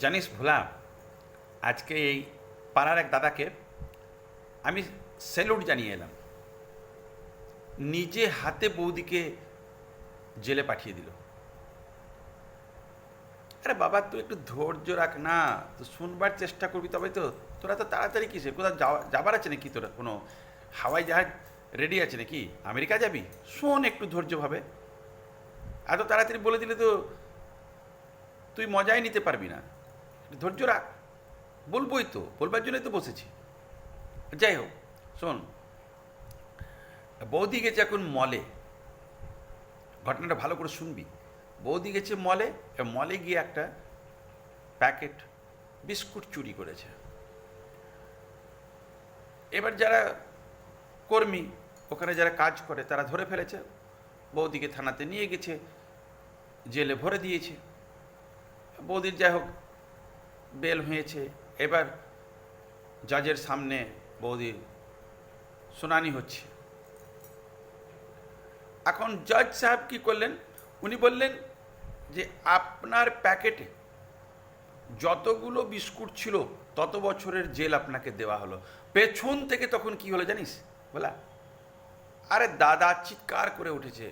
জানিস ভোলা, আজকে এই পাড়ার এক দাদাকে আমি স্যালুট জানিয়ে এলাম। নিজে হাতে বৌদিকে জেলে পাঠিয়ে দিল। আরে বাবা, তুই একটু ধৈর্য রাখ না, তো শুনবার চেষ্টা করবি তবে তো। তোরা তো তাড়াতাড়ি কিসে, কোথাও যাবার আছে নাকি? তোরা কোনো হাওয়াই জাহাজ রেডি আছে নাকি? আমেরিকা যাবি? শোন একটু ধৈর্যভাবে। এত তাড়াতাড়ি বলে দিলে তো তুই মজাই নিতে পারবি না। ধৈর্য রাখ, বলবোই তো, বলবার জন্যই তো বসেছি। যাই হোক, শোন, বৌদি গেছে এখন মলে। ঘটনাটা ভালো করে শুনবি। বৌদি গেছে মলে, মলে গিয়ে একটা প্যাকেট বিস্কুট চুরি করেছে। এবার যারা কর্মী, ওখানে যারা কাজ করে, তারা ধরে ফেলেছে। বৌদিকে থানাতে নিয়ে গেছে, জেলে ভরে দিয়েছে। বৌদির যাই হোক বেল হয়েছে। এবার জাজের সামনে বৌদির শুনানি হচ্ছে। এখন জজ সাহেব কী করলেন, উনি বললেন যে আপনার প্যাকেটে যতগুলো বিস্কুট ছিল তত বছরের জেল আপনাকে দেওয়া হলো। পেছন থেকে তখন কি হলো জানিস বলা? আরে দাদা চিৎকার করে উঠেছে,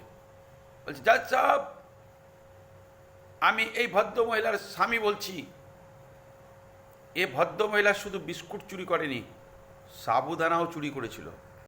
বলছে জজ সাহেব, আমি এই ভদ্র মহিলার স্বামী বলছি। এ ভদ্র মহিলা শুধু বিস্কুট চুরি করেনি, সাবুদানাও চুরি করেছিল।